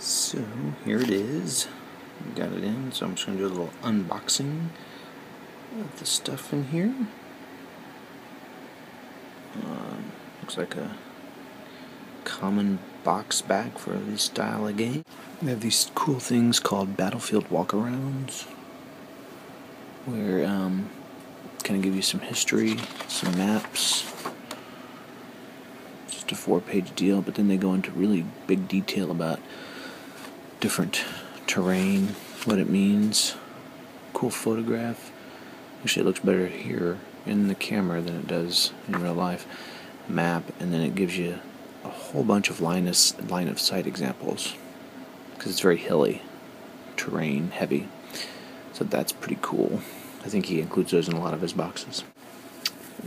So here it is. Got it in, so I'm just going to do a little unboxing of the stuff in here. Looks like a common box back for this style of game. We have these cool things called battlefield walkarounds, where kind of give you some history, some maps. Just a 4-page deal, but then they go into really big detail about different terrain, what it means. Cool photograph. Actually, it looks better here in the camera than it does in real life. Map, and then it gives you a whole bunch of line of sight examples, because it's very hilly terrain, heavy. So that's pretty cool. I think he includes those in a lot of his boxes.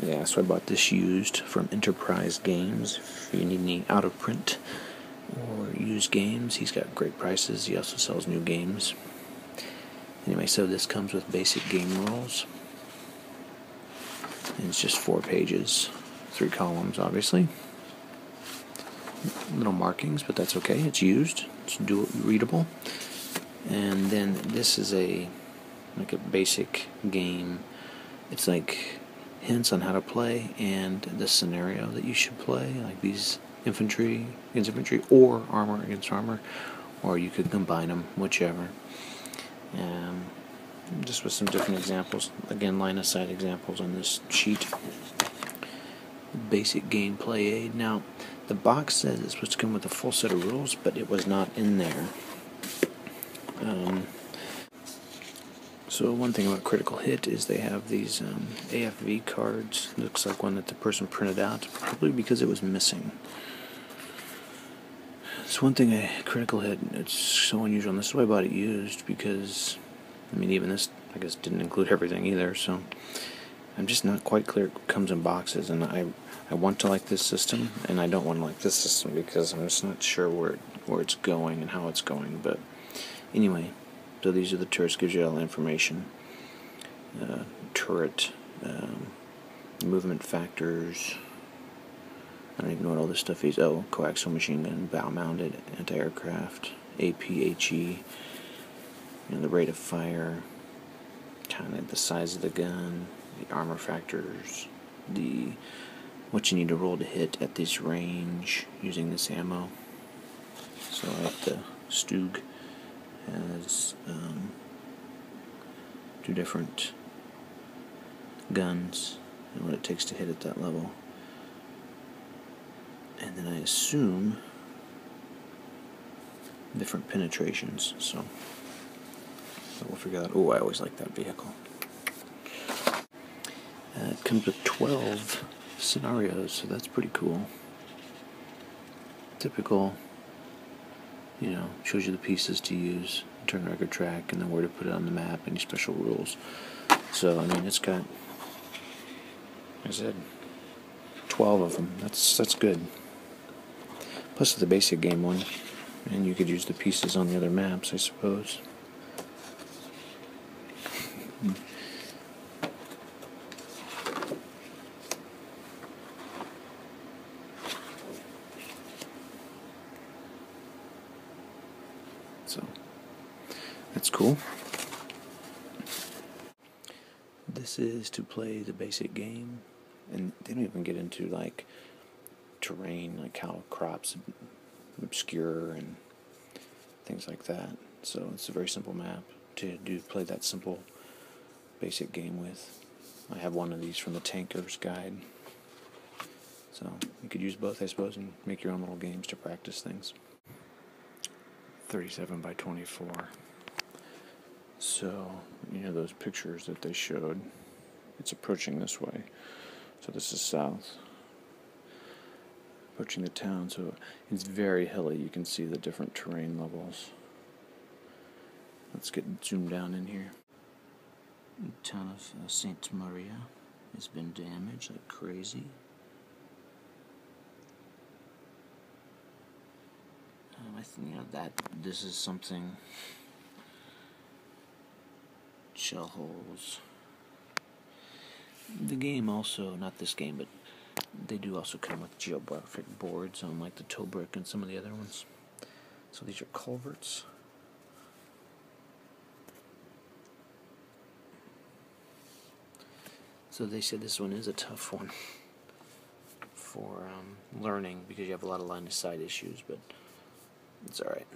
Yeah, so I bought this used from Enterprise Games. If you need any out of print or used games, he's got great prices. He also sells new games. Anyway, so this comes with basic game rules. And it's just 4 pages, 3 columns, obviously. Little markings, but that's okay. It's used. It's readable. And then this is like a basic game. It's like hints on how to play and the scenario that you should play, like these infantry against infantry or armor against armor, or you could combine them, whichever. Just with some different examples. Again, line of sight examples on this sheet. Basic gameplay aid. Now, the box says it's supposed to come with a full set of rules, but it was not in there. So one thing about Critical Hit is they have these AFV cards. Looks like one that the person printed out, probably because it was missing. It's one thing Critical Hit, it's so unusual, and this is why I bought it used, because, I mean, even this, I guess, didn't include everything either, so I'm just not quite clear it comes in boxes, and I want to like this system, and I don't want to like this system, because I'm just not sure where it's going and how it's going, but anyway, so these are the turrets, gives you all the information. Turret, movement factors, I don't even know what all this stuff is. Oh, coaxial machine gun, bow-mounted, anti-aircraft, APHE, the rate of fire, kind of the size of the gun, the armor factors, what you need to roll to hit at this range using this ammo. So like the Stug has 2 different guns and what it takes to hit at that level. And then I assume different penetrations, so we'll figure out. Oh, I always like that vehicle. It comes with 12 scenarios, so that's pretty cool. Typical, shows you the pieces to use, turn record track, and then where to put it on the map, any special rules. So, I mean, it's got, like I said, 12 of them. That's good. Plus the basic game one, and you could use the pieces on the other maps, I suppose. So, that's cool. This is to play the basic game, and they don't even get into like terrain, like how crops obscure and things like that. So it's a very simple map to play that simple basic game with. I have one of these from the Tanker's Guide. So you could use both, I suppose, and make your own little games to practice things. 37 by 24. So, those pictures that they showed, it's approaching this way. So this is south. Approaching the town, so it's very hilly. You can see the different terrain levels. Let's get zoomed down in here. The town of St. Maria has been damaged like crazy. I think that this is something. Shell holes. The game also, not this game, but they do also come with geographic boards on like the Tobruk and some of the other ones. So these are culverts. So they said this one is a tough one for learning because you have a lot of line of sight issues, but it's alright.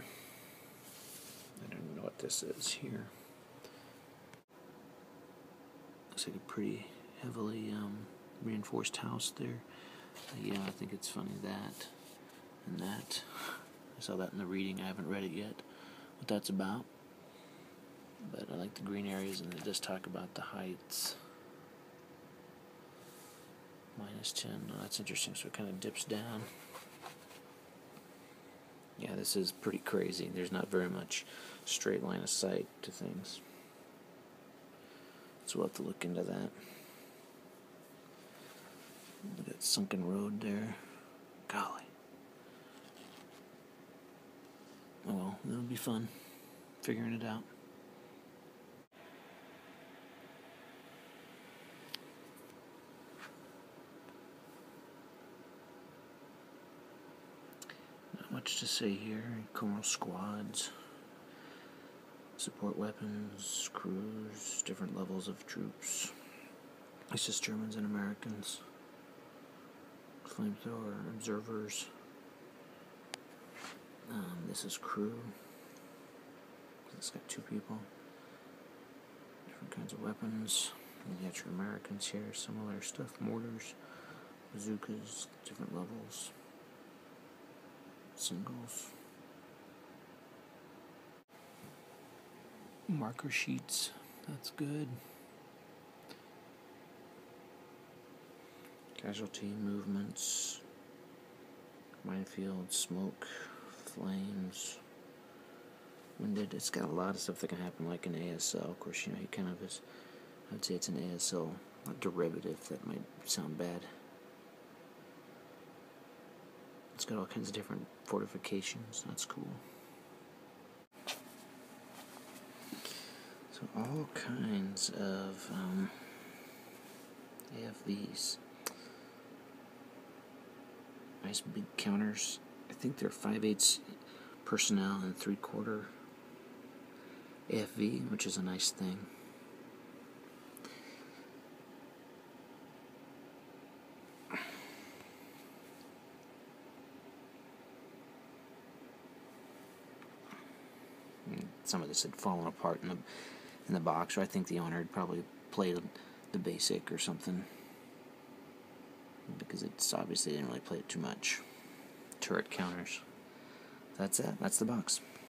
I don't even know what this is here. Looks like a pretty heavily reinforced house there. Yeah, I think it's funny that and that. I saw that in the reading. I haven't read it yet, what that's about. But I like the green areas, and it does talk about the heights. -10. Oh, that's interesting. So it kind of dips down. Yeah, this is pretty crazy. There's not very much straight line of sight to things. So we'll have to look into that. Look at that sunken road there. Golly. Oh well, it'll be fun figuring it out. Not much to say here. Comal squads, support weapons, crews, different levels of troops. It's just Germans and Americans. Flamethrower, observers. This is crew. It's got 2 people. Different kinds of weapons. You got your Americans here, similar stuff. Mortars, bazookas, different levels. Singles. Marker sheets. That's good. Casualty movements. Minefield, smoke, flames. Winded. It's got a lot of stuff that can happen, like an ASL. Of course, you know, he kind of is. I'd say it's an ASL, a derivative. That might sound bad. It's got all kinds of different fortifications. That's cool. So all kinds of AFVs. Nice big counters. I think they're 5/8 personnel and 3/4 AFV, which is a nice thing. And some of this had fallen apart in the box, or I think the owner had probably played the basic or something, because it's obviously didn't really play it too much. Turret counters. That's it. That's the box.